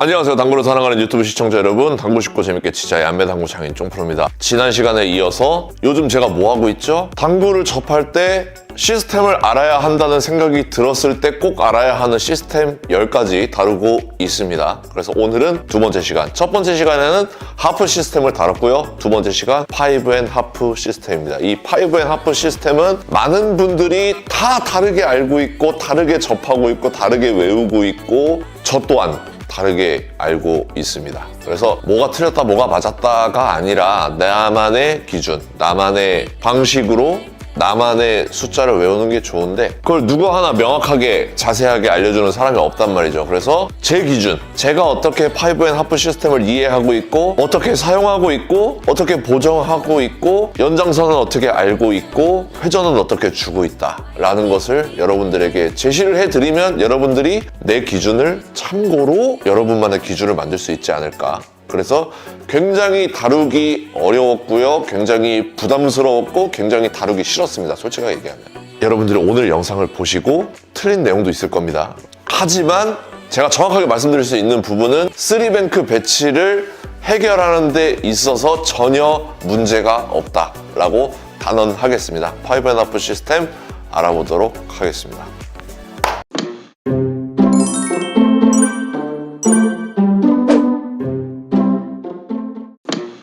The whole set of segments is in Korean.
안녕하세요. 당구를 사랑하는 유튜브 시청자 여러분, 당구 쉽고 재밌게 치자의 안배당구 장인 쫑프로입니다. 지난 시간에 이어서 요즘 제가 뭐하고 있죠? 당구를 접할 때 시스템을 알아야 한다는 생각이 들었을 때 꼭 알아야 하는 시스템 10가지 다루고 있습니다. 그래서 오늘은 두 번째 시간, 첫 번째 시간에는 하프 시스템을 다뤘고요. 두 번째 시간 5&하프 시스템입니다. 이 5&하프 시스템은 많은 분들이 다 다르게 알고 있고 다르게 접하고 있고 다르게 외우고 있고 저 또한 다르게 알고 있습니다. 그래서 뭐가 틀렸다 뭐가 맞았다가 아니라 나만의 기준, 나만의 방식으로 나만의 숫자를 외우는 게 좋은데 그걸 누구 하나 명확하게 자세하게 알려주는 사람이 없단 말이죠. 그래서 제 기준, 제가 어떻게 5&하프 시스템을 이해하고 있고 어떻게 사용하고 있고 어떻게 보정하고 있고 연장선은 어떻게 알고 있고 회전은 어떻게 주고 있다 라는 것을 여러분들에게 제시를 해드리면 여러분들이 내 기준을 참고로 여러분만의 기준을 만들 수 있지 않을까. 그래서 굉장히 다루기 어려웠고요. 굉장히 부담스러웠고 굉장히 다루기 싫었습니다. 솔직하게 얘기하면. 여러분들이 오늘 영상을 보시고 틀린 내용도 있을 겁니다. 하지만 제가 정확하게 말씀드릴 수 있는 부분은 3뱅크 배치를 해결하는 데 있어서 전혀 문제가 없다라고 단언하겠습니다. 5&하프 시스템 알아보도록 하겠습니다.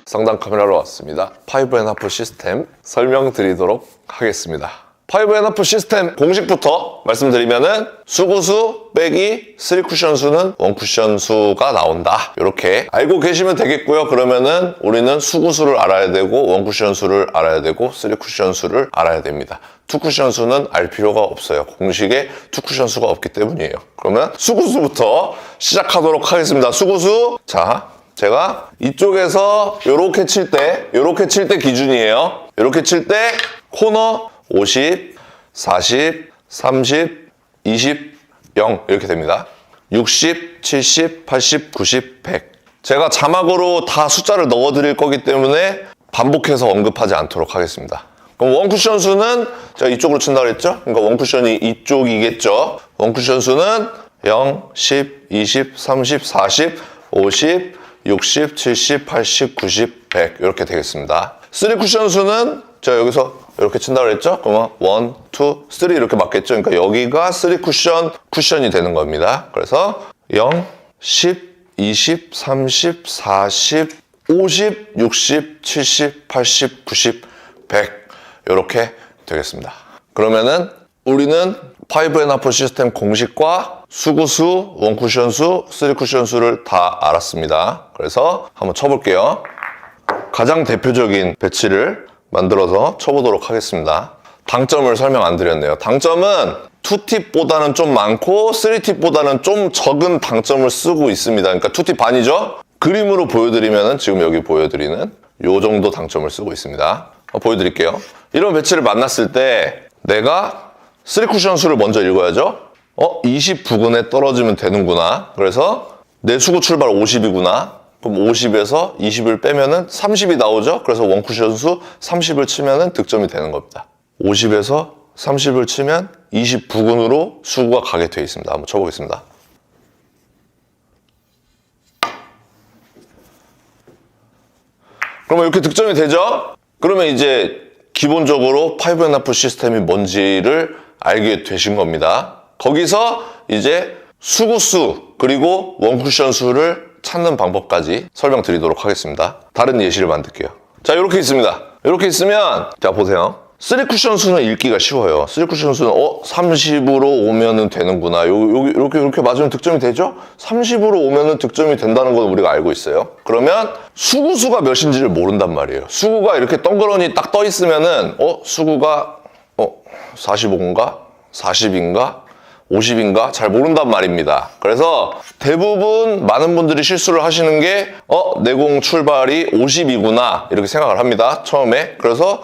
상단 카메라로 왔습니다. 5&하프 시스템 설명드리도록 하겠습니다. 5&하프 시스템 공식부터 말씀드리면은 수구수 빼기 3쿠션 수는 1쿠션 수가 나온다. 이렇게 알고 계시면 되겠고요. 그러면은 우리는 수구수를 알아야 되고 1쿠션 수를 알아야 되고 3쿠션 수를 알아야 됩니다. 2쿠션 수는 알 필요가 없어요. 공식에 2쿠션 수가 없기 때문이에요. 그러면 수구수부터 시작하도록 하겠습니다. 수구수. 자, 제가 이쪽에서 요렇게 칠 때 기준이에요. 요렇게 칠 때 코너 50, 40, 30, 20, 0 이렇게 됩니다. 60, 70, 80, 90, 100. 제가 자막으로 다 숫자를 넣어드릴 거기 때문에 반복해서 언급하지 않도록 하겠습니다. 그럼 원쿠션 수는 제가 이쪽으로 친다고 했죠? 그러니까 원쿠션이 이쪽이겠죠? 원쿠션 수는 0, 10, 20, 30, 40, 50, 60, 70, 80, 90, 100 이렇게 되겠습니다. 3쿠션 수는 제가 여기서 이렇게 친다고 했죠? 그러면 1, 2, 3 이렇게 맞겠죠? 그러니까 여기가 3쿠션, 쿠션이 되는 겁니다. 그래서 0, 10, 20, 30, 40, 50, 60, 70, 80, 90, 100 이렇게 되겠습니다. 그러면은 우리는 5&하프 시스템 공식과 수구수, 1쿠션 수, 3쿠션 수를 다 알았습니다. 그래서 한번 쳐볼게요. 가장 대표적인 배치를 만들어서 쳐보도록 하겠습니다. 당점을 설명 안 드렸네요. 당점은 2팁보다는 좀 많고 3팁보다는 좀 적은 당점을 쓰고 있습니다. 그러니까 2팁 반이죠? 그림으로 보여드리면 지금 여기 보여드리는 요 정도 당점을 쓰고 있습니다. 보여드릴게요. 이런 배치를 만났을 때 내가 3쿠션 수를 먼저 읽어야죠. 29근에 떨어지면 되는구나. 그래서 내 수구 출발 50이구나. 그럼 50에서 20을 빼면은 30이 나오죠. 그래서 1쿠션 수 30을 치면은 득점이 되는 겁니다. 50에서 30을 치면 29근으로 수구가 가게 되어 있습니다. 한번 쳐보겠습니다. 그러면 이렇게 득점이 되죠? 그러면 이제 기본적으로 5&하프 시스템이 뭔지를 알게 되신 겁니다. 거기서 이제 수구수 그리고 1쿠션 수를 찾는 방법까지 설명드리도록 하겠습니다. 다른 예시를 만들게요. 자, 이렇게 있습니다. 이렇게 있으면 자 보세요. 3쿠션 수는 읽기가 쉬워요. 3쿠션 수는 30으로 오면은 되는구나. 이렇게 맞으면 득점이 되죠? 30으로 오면은 득점이 된다는 건 우리가 알고 있어요. 그러면 수구수가 몇인지를 모른단 말이에요. 수구가 이렇게 덩그러니 딱 떠 있으면은 수구가 45인가? 40인가? 50인가? 잘 모른단 말입니다. 그래서 대부분 많은 분들이 실수를 하시는 게 내공 출발이 50이구나 이렇게 생각을 합니다. 처음에. 그래서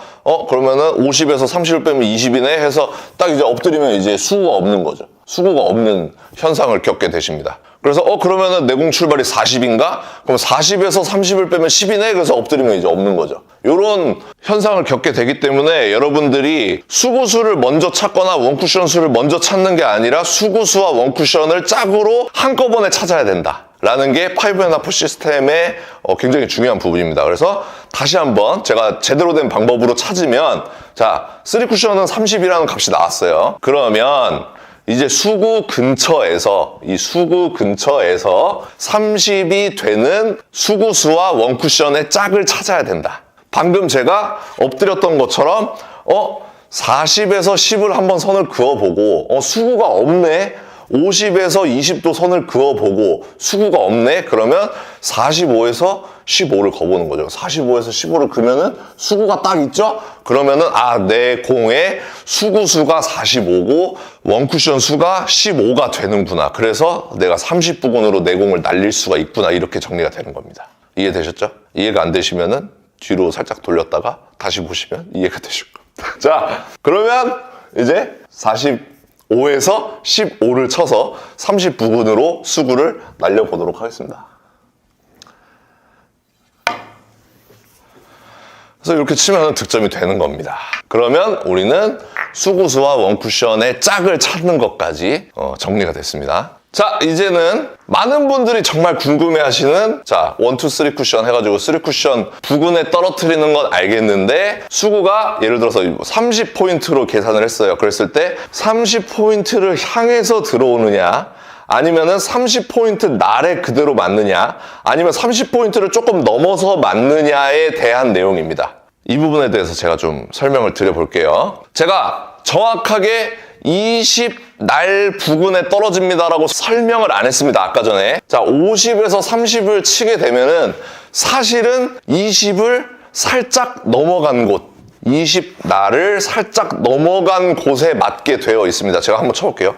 그러면은 50에서 30을 빼면 20이네 해서 딱 이제 엎드리면 이제 수구가 없는 거죠. 수구가 없는 현상을 겪게 되십니다. 그래서 그러면은 내공 출발이 40인가? 그럼 40에서 30을 빼면 10이네? 그래서 엎드리면 이제 없는 거죠. 이런 현상을 겪게 되기 때문에 여러분들이 수구수를 먼저 찾거나 원쿠션 수를 먼저 찾는 게 아니라 수구수와 원쿠션을 짝으로 한꺼번에 찾아야 된다. 라는 게 5&4 시스템의 굉장히 중요한 부분입니다. 그래서 다시 한번 제가 제대로 된 방법으로 찾으면, 자, 3쿠션은 30이라는 짝이 나왔어요. 그러면 이제 수구 근처에서, 이 수구 근처에서 30이 되는 수구수와 원쿠션의 짝을 찾아야 된다. 방금 제가 엎드렸던 것처럼 40에서 10을 한번 선을 그어보고 수구가 없네. 50에서 20도 선을 그어보고 수구가 없네. 그러면 45에서 15를 그어보는 거죠. 45에서 15를 그으면은 수구가 딱 있죠? 그러면은 내 공의 수구수가 45고 원쿠션 수가 15가 되는구나. 그래서 내가 30부근으로 내 공을 날릴 수가 있구나. 이렇게 정리가 되는 겁니다. 이해되셨죠? 이해가 안 되시면은 뒤로 살짝 돌렸다가 다시 보시면 이해가 되실 겁니다. 자, 그러면 이제 45에서 15를 쳐서 30부근으로 수구를 날려보도록 하겠습니다. 그래서 이렇게 치면 득점이 되는 겁니다. 그러면 우리는 수구수와 원쿠션의 짝을 찾는 것까지 정리가 됐습니다. 자, 이제는 많은 분들이 정말 궁금해하시는 1, 2, 3쿠션 해가지고 3쿠션 부근에 떨어뜨리는 건 알겠는데 수구가 예를 들어서 30포인트로 계산을 했어요. 그랬을 때 30포인트를 향해서 들어오느냐, 아니면은 30포인트 날에 그대로 맞느냐, 아니면 30포인트를 조금 넘어서 맞느냐에 대한 내용입니다. 이 부분에 대해서 제가 좀 설명을 드려볼게요. 제가 정확하게 20날 부근에 떨어집니다라고 설명을 안 했습니다. 아까 전에. 자, 50에서 30을 치게 되면은 사실은 20을 살짝 넘어간 곳, 20날을 살짝 넘어간 곳에 맞게 되어 있습니다. 제가 한번 쳐볼게요.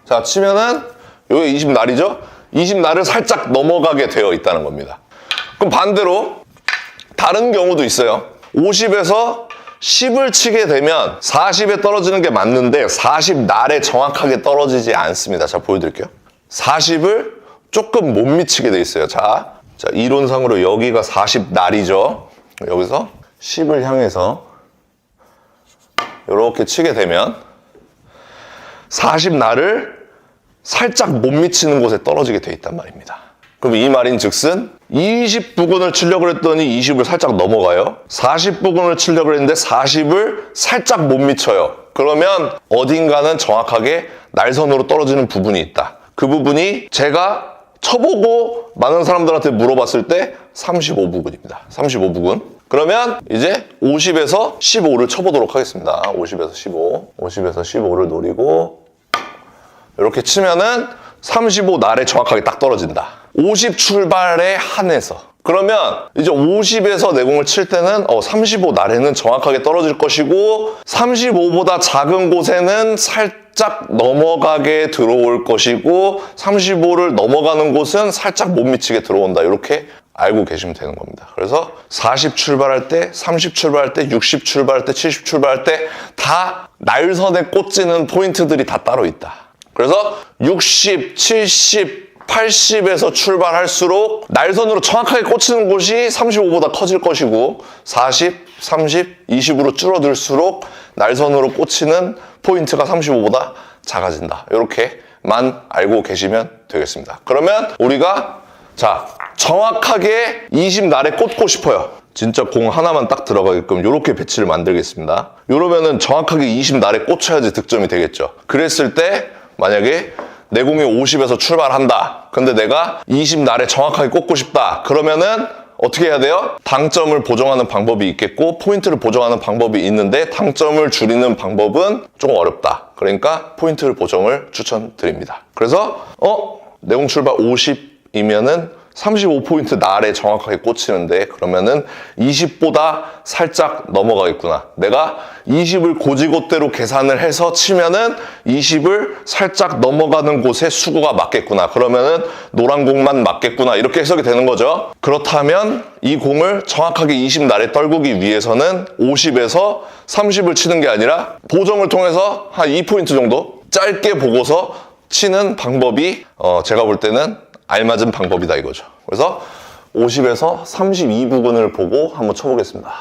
자, 치면은 여기 20날이죠? 20날을 살짝 넘어가게 되어 있다는 겁니다. 그럼 반대로 다른 경우도 있어요. 50에서 10을 치게 되면 40에 떨어지는 게 맞는데 40날에 정확하게 떨어지지 않습니다. 자, 보여드릴게요. 40을 조금 못 미치게 돼 있어요. 자, 이론상으로 여기가 40날이죠. 여기서 10을 향해서 이렇게 치게 되면 40날을 살짝 못 미치는 곳에 떨어지게 돼 있단 말입니다. 그럼 이 말인 즉슨 20부근을 치려고 했더니 20을 살짝 넘어가요. 40부근을 치려고 했는데 40을 살짝 못 미쳐요. 그러면 어딘가는 정확하게 날선으로 떨어지는 부분이 있다. 그 부분이 제가 쳐보고 많은 사람들한테 물어봤을 때 35부근입니다. 35부근. 그러면 이제 50에서 15를 쳐보도록 하겠습니다. 50에서 15. 50에서 15를 노리고 이렇게 치면은 35날에 정확하게 딱 떨어진다. 50 출발에 한해서. 그러면 이제 50에서 내 공을 칠 때는 35날에는 정확하게 떨어질 것이고 35보다 작은 곳에는 살짝 넘어가게 들어올 것이고 35를 넘어가는 곳은 살짝 못 미치게 들어온다. 이렇게 알고 계시면 되는 겁니다. 그래서 40 출발할 때, 30 출발할 때, 60 출발할 때, 70 출발할 때 다 날선에 꽂히는 포인트들이 다 따로 있다. 그래서 60, 70, 80에서 출발할수록 날선으로 정확하게 꽂히는 곳이 35보다 커질 것이고 40, 30, 20으로 줄어들수록 날선으로 꽂히는 포인트가 35보다 작아진다. 이렇게만 알고 계시면 되겠습니다. 그러면 우리가 정확하게 20날에 꽂고 싶어요. 진짜 공 하나만 딱 들어가게끔 이렇게 배치를 만들겠습니다. 이러면은 정확하게 20날에 꽂혀야지 득점이 되겠죠. 그랬을 때 만약에 내 공이 50에서 출발한다. 근데 내가 20날에 정확하게 꽂고 싶다. 그러면은 어떻게 해야 돼요? 당점을 보정하는 방법이 있겠고 포인트를 보정하는 방법이 있는데 당점을 줄이는 방법은 조금 어렵다. 그러니까 포인트를 보정을 추천드립니다. 그래서 내 공 출발 50이면은 35포인트 날에 정확하게 꽂히는데 그러면은 20보다 살짝 넘어가겠구나. 내가 20을 고지곳대로 계산을 해서 치면은 20을 살짝 넘어가는 곳에 수구가 맞겠구나. 그러면은 노란 공만 맞겠구나. 이렇게 해석이 되는 거죠. 그렇다면 이 공을 정확하게 20날에 떨구기 위해서는 50에서 30을 치는 게 아니라 보정을 통해서 한 2포인트 정도 짧게 보고서 치는 방법이 제가 볼 때는 알맞은 방법이다 이거죠. 그래서 50에서 32부근을 보고 한번 쳐보겠습니다.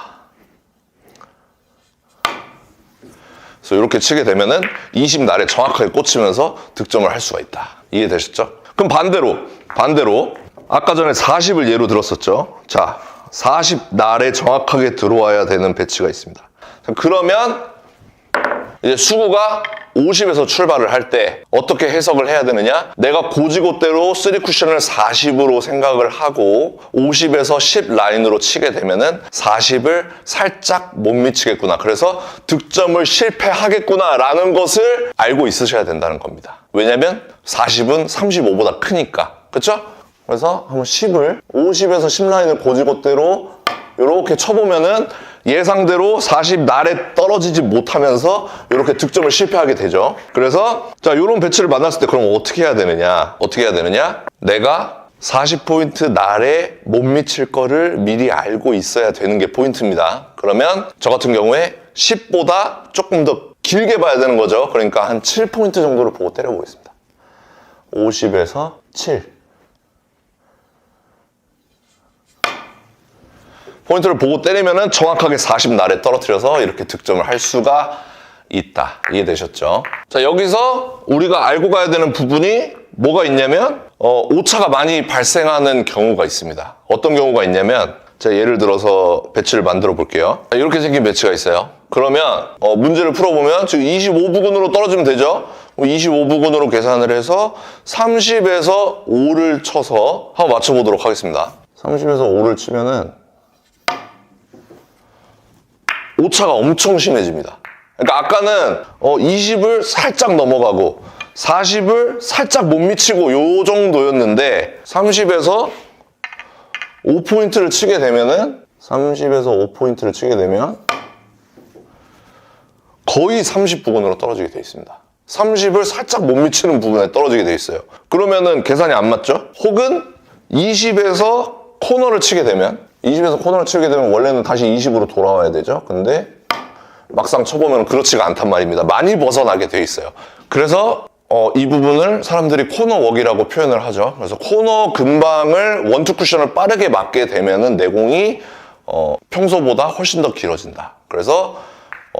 그래서 이렇게 치게 되면은 20날에 정확하게 꽂히면서 득점을 할 수가 있다. 이해되셨죠? 그럼 반대로 아까 전에 40을 예로 들었었죠. 자, 40 날에 정확하게 들어와야 되는 배치가 있습니다. 그러면 이제 수구가 50에서 출발을 할 때 어떻게 해석을 해야 되느냐? 내가 고지고대로 3쿠션을 40으로 생각을 하고 50에서 10 라인으로 치게 되면은 40을 살짝 못 미치겠구나. 그래서 득점을 실패하겠구나 라는 것을 알고 있으셔야 된다는 겁니다. 왜냐면 40은 35보다 크니까. 그쵸? 그래서 한번 10을 50에서 10 라인을 고지고대로 이렇게 쳐보면은 예상대로 40 날에 떨어지지 못하면서 이렇게 득점을 실패하게 되죠. 그래서 자, 이런 배치를 만났을 때 그럼 어떻게 해야 되느냐? 내가 40포인트 날에 못 미칠 거를 미리 알고 있어야 되는 게 포인트입니다. 그러면 저 같은 경우에 10보다 조금 더 길게 봐야 되는 거죠. 그러니까 한 7포인트 정도를 보고 때려보겠습니다. 50에서 7. 포인트를 보고 때리면은 정확하게 40 날에 떨어뜨려서 이렇게 득점을 할 수가 있다. 이해되셨죠? 자, 여기서 우리가 알고 가야 되는 부분이 뭐가 있냐면 오차가 많이 발생하는 경우가 있습니다. 어떤 경우가 있냐면 제가 예를 들어서 배치를 만들어 볼게요. 이렇게 생긴 배치가 있어요. 그러면 문제를 풀어보면 지금 25부근으로 떨어지면 되죠? 25부근으로 계산을 해서 30에서 5를 쳐서 한번 맞춰보도록 하겠습니다. 30에서 5를 치면은 오차가 엄청 심해집니다. 그러니까 아까는 20을 살짝 넘어가고 40을 살짝 못 미치고 요 정도였는데 30에서 5포인트를 치게 되면은 30에서 5포인트를 치게 되면 거의 30 부근으로 떨어지게 돼 있습니다. 30을 살짝 못 미치는 부분에 떨어지게 돼 있어요. 그러면은 계산이 안 맞죠? 혹은 20에서 코너를 치게 되면 원래는 다시 20으로 돌아와야 되죠. 근데 막상 쳐보면 그렇지가 않단 말입니다. 많이 벗어나게 돼 있어요. 그래서 이 부분을 사람들이 코너웍이라고 표현을 하죠. 그래서 코너 근방을 원투 쿠션을 빠르게 맞게 되면은 내공이 평소보다 훨씬 더 길어진다. 그래서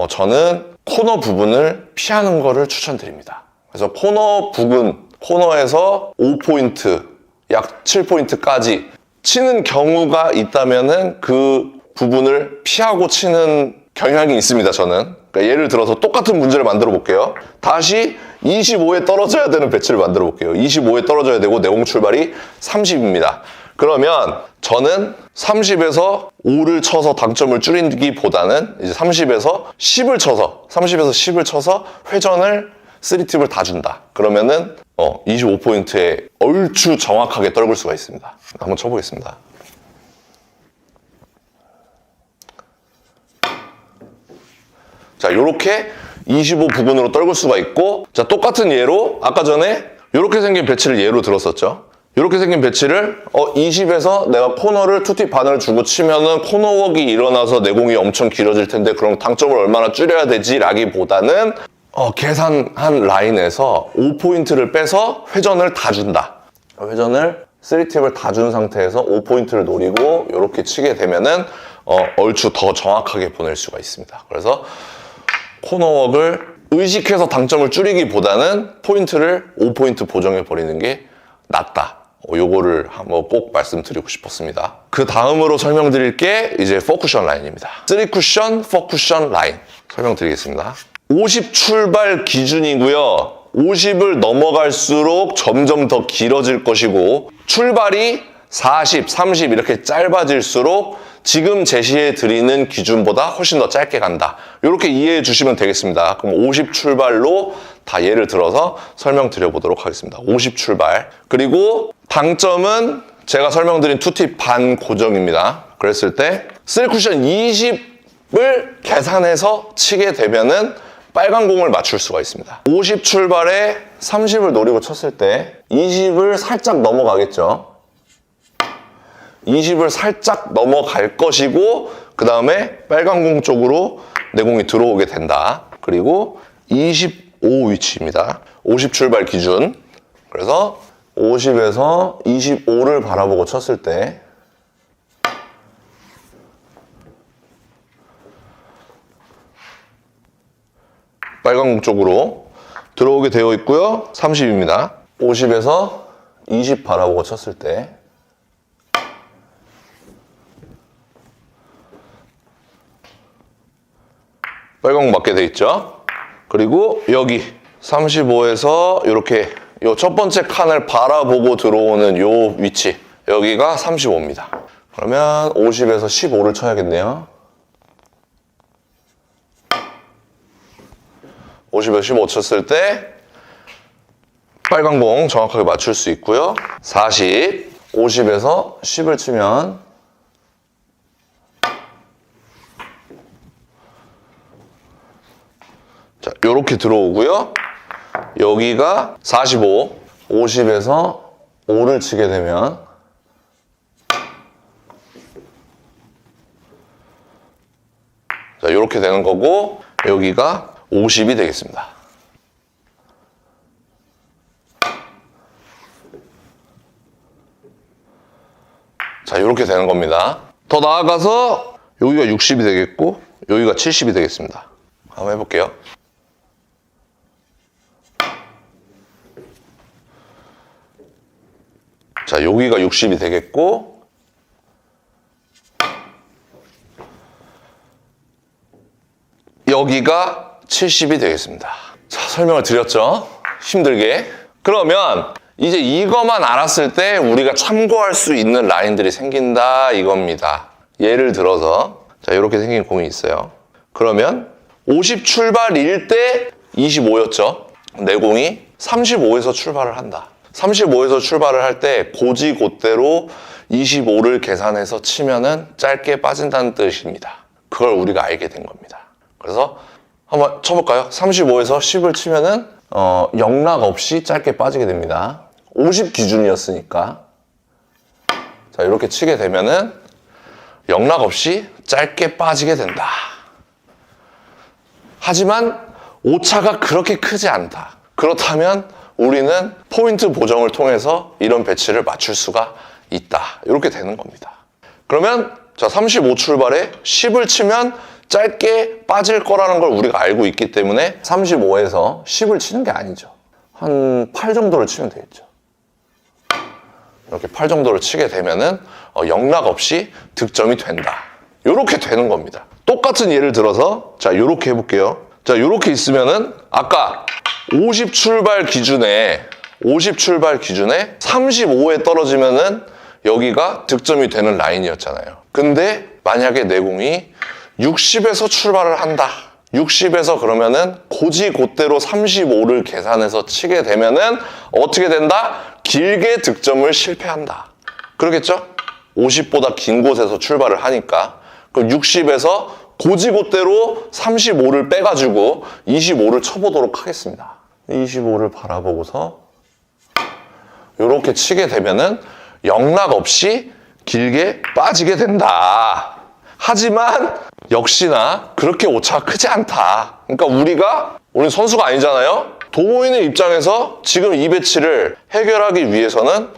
저는 코너 부분을 피하는 거를 추천드립니다. 그래서 코너 부근, 코너에서 5포인트, 약 7포인트까지 치는 경우가 있다면은 그 부분을 피하고 치는 경향이 있습니다, 저는. 그러니까 예를 들어서 똑같은 문제를 만들어 볼게요. 다시 25에 떨어져야 되는 배치를 만들어 볼게요. 25에 떨어져야 되고 내공 출발이 30입니다. 그러면 저는 30에서 5를 쳐서 당점을 줄이기보다는 이제 30에서 10을 쳐서 회전을 3팁을 다 준다. 그러면은 25포인트에 얼추 정확하게 떨굴 수가 있습니다. 한번 쳐보겠습니다. 자, 요렇게 25 부근으로 떨굴 수가 있고, 자, 똑같은 예로 아까 전에 요렇게 생긴 배치를 예로 들었었죠. 요렇게 생긴 배치를 20에서 내가 코너를 투팁 반을 주고 치면은 코너웍이 일어나서 내공이 엄청 길어질 텐데 그럼 당점을 얼마나 줄여야 되지? 라기보다는 계산한 라인에서 5포인트를 빼서 회전을 다 준다. 회전을 3팁을 다 준 상태에서 5포인트를 노리고 이렇게 치게 되면은 얼추 더 정확하게 보낼 수가 있습니다. 그래서 코너웍을 의식해서 당점을 줄이기보다는 포인트를 5포인트 보정해 버리는 게 낫다. 요거를 한번 꼭 말씀드리고 싶었습니다. 그 다음으로 설명드릴 게 이제 4쿠션 라인입니다. 3쿠션, 4쿠션 라인 설명드리겠습니다. 50 출발 기준이고요. 50을 넘어갈수록 점점 더 길어질 것이고 출발이 40, 30 이렇게 짧아질수록 지금 제시해 드리는 기준보다 훨씬 더 짧게 간다. 이렇게 이해해 주시면 되겠습니다. 그럼 50 출발로 다 예를 들어서 설명드려 보도록 하겠습니다. 50 출발. 그리고 당점은 제가 설명드린 투팁 반 고정입니다. 그랬을 때 3쿠션 20을 계산해서 치게 되면은 빨간 공을 맞출 수가 있습니다. 50 출발에 30을 노리고 쳤을 때 20을 살짝 넘어가겠죠. 20을 살짝 넘어갈 것이고 그 다음에 빨간 공 쪽으로 내 공이 들어오게 된다. 그리고 25 위치입니다. 50 출발 기준. 그래서 50에서 25를 바라보고 쳤을 때 빨간 공 쪽으로 들어오게 되어 있고요. 30입니다. 50에서 20 바라보고 쳤을 때 빨간 공 맞게 돼 있죠. 그리고 여기 35에서 이렇게 요 첫 번째 칸을 바라보고 들어오는 요 위치, 여기가 35입니다. 그러면 50에서 15를 쳐야겠네요. 50에서 15 쳤을 때 빨간 공 정확하게 맞출 수 있고요. 40, 50에서 10을 치면 자, 요렇게 들어오고요. 여기가 45, 50에서 5를 치게 되면 자, 요렇게 되는 거고 여기가 50이 되겠습니다. 자, 요렇게 되는 겁니다. 더 나아가서 여기가 60이 되겠고 여기가 70이 되겠습니다. 한번 해볼게요. 자, 여기가 60이 되겠고 여기가 70이 되겠습니다. 자, 설명을 드렸죠? 힘들게. 그러면 이제 이거만 알았을 때 우리가 참고할 수 있는 라인들이 생긴다 이겁니다. 예를 들어서 자, 이렇게 생긴 공이 있어요. 그러면 50 출발일 때 25였죠. 내 공이 35에서 출발을 한다. 35에서 출발을 할 때 고지곧대로 25를 계산해서 치면은 짧게 빠진다는 뜻입니다. 그걸 우리가 알게 된 겁니다. 그래서 한번 쳐볼까요? 35에서 10을 치면은 영락 없이 짧게 빠지게 됩니다. 50 기준이었으니까 자, 이렇게 치게 되면은 영락 없이 짧게 빠지게 된다. 하지만 오차가 그렇게 크지 않다. 그렇다면 우리는 포인트 보정을 통해서 이런 배치를 맞출 수가 있다. 이렇게 되는 겁니다. 그러면 자, 35 출발에 10을 치면 짧게 빠질 거라는 걸 우리가 알고 있기 때문에 35에서 10을 치는 게 아니죠. 한 8 정도를 치면 되겠죠. 이렇게 8 정도를 치게 되면은 영락 없이 득점이 된다. 이렇게 되는 겁니다. 똑같은 예를 들어서 자, 이렇게 해볼게요. 자, 이렇게 있으면은 아까 50 출발 기준에 35에 떨어지면은 여기가 득점이 되는 라인이었잖아요. 근데 만약에 내 공이 60에서 출발을 한다. 60에서 그러면은 고지곧대로 35를 계산해서 치게 되면은 어떻게 된다? 길게 득점을 실패한다. 그러겠죠? 50보다 긴 곳에서 출발을 하니까. 그럼 60에서 고지곧대로 35를 빼가지고 25를 쳐보도록 하겠습니다. 25를 바라보고서 이렇게 치게 되면은 영락 없이 길게 빠지게 된다. 하지만 역시나 그렇게 오차가 크지 않다. 그러니까 우리는 선수가 아니잖아요. 도모인의 입장에서 지금 이 배치를 해결하기 위해서는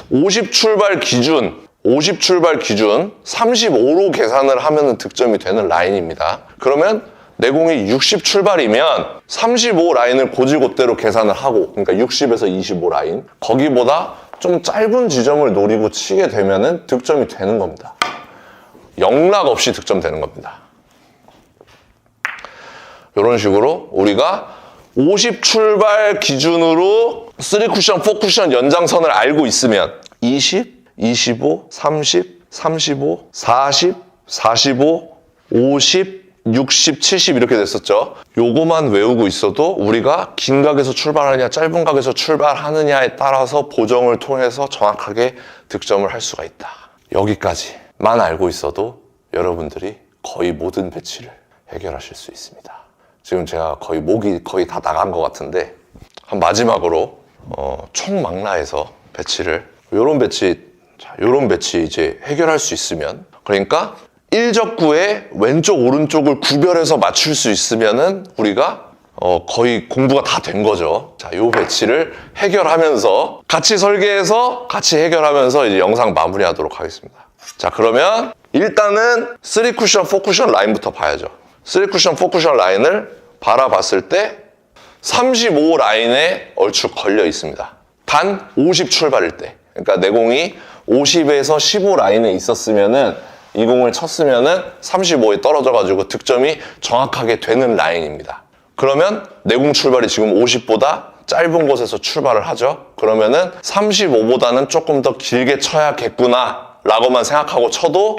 50 출발 기준 35로 계산을 하면 득점이 되는 라인입니다. 그러면 내 공이 60 출발이면 35 라인을 고지곧대로 계산을 하고, 그러니까 60에서 25 라인, 거기보다 좀 짧은 지점을 노리고 치게 되면은 득점이 되는 겁니다. 영락 없이 득점되는 겁니다. 이런 식으로 우리가 50 출발 기준으로 3쿠션, 4쿠션 연장선을 알고 있으면 20, 25, 30, 35, 40, 45, 50, 60, 70 이렇게 됐었죠. 요거만 외우고 있어도 우리가 긴 각에서 출발하느냐 짧은 각에서 출발하느냐에 따라서 보정을 통해서 정확하게 득점을 할 수가 있다. 여기까지만 알고 있어도 여러분들이 거의 모든 배치를 해결하실 수 있습니다. 지금 제가 목이 거의 다 나간 것 같은데 한 마지막으로 총망라해서 배치를 요런 배치 이제 해결할 수 있으면, 그러니까 1적구에 왼쪽 오른쪽을 구별해서 맞출 수 있으면은 우리가 거의 공부가 다 된 거죠. 자, 요 배치를 해결하면서 같이 설계해서 같이 해결하면서 이제 영상 마무리하도록 하겠습니다. 자, 그러면 일단은 3쿠션, 4쿠션 라인부터 봐야죠. 3쿠션, 4쿠션 라인을 바라봤을 때 35 라인에 얼추 걸려 있습니다. 단 50 출발일 때. 그러니까 내 공이 50에서 15 라인에 있었으면은 이 공을 쳤으면은 35에 떨어져가지고 득점이 정확하게 되는 라인입니다. 그러면 내 공 출발이 지금 50보다 짧은 곳에서 출발을 하죠. 그러면은 35보다는 조금 더 길게 쳐야겠구나 라고만 생각하고 쳐도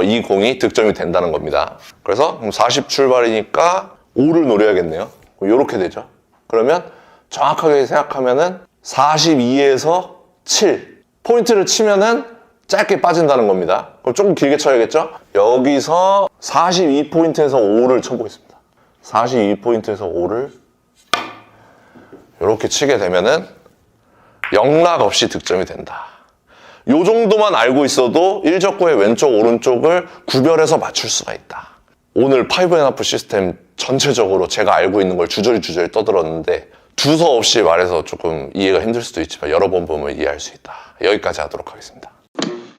이 공이 득점이 된다는 겁니다. 그래서 40 출발이니까 5를 노려야겠네요. 이렇게 되죠. 그러면 정확하게 생각하면은 42에서 7 포인트를 치면은 짧게 빠진다는 겁니다. 그럼 조금 길게 쳐야겠죠? 여기서 42포인트에서 5를 쳐보겠습니다. 42포인트에서 5를 이렇게 치게 되면은 영락 없이 득점이 된다. 요 정도만 알고 있어도 일적구의 왼쪽 오른쪽을 구별해서 맞출 수가 있다. 오늘 5&1 시스템 전체적으로 제가 알고 있는 걸 주저리 떠들었는데 두서없이 말해서 조금 이해가 힘들 수도 있지만 여러 번 보면 이해할 수 있다. 여기까지 하도록 하겠습니다.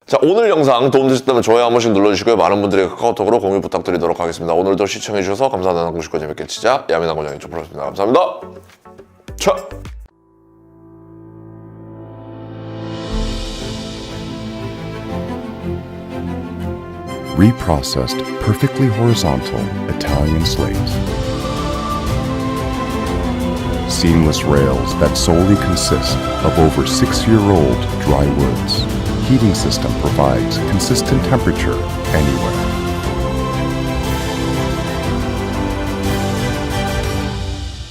자, 오늘 영상 도움되셨다면 좋아요 한 번씩 눌러주시고요. 많은 분들에게 카카오톡으로 공유 부탁드리도록 하겠습니다. 오늘도 시청해주셔서 감사하다는 공식과 재밌게 치자. 야매나 고장이 좀 풀었습니다. 감사합니다. 자. Reprocessed, perfectly horizontal Italian slates. Seamless rails that solely consist of over 6-year-old dry woods. Heating system provides consistent temperature anywhere.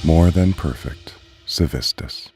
More than perfect. Civistus.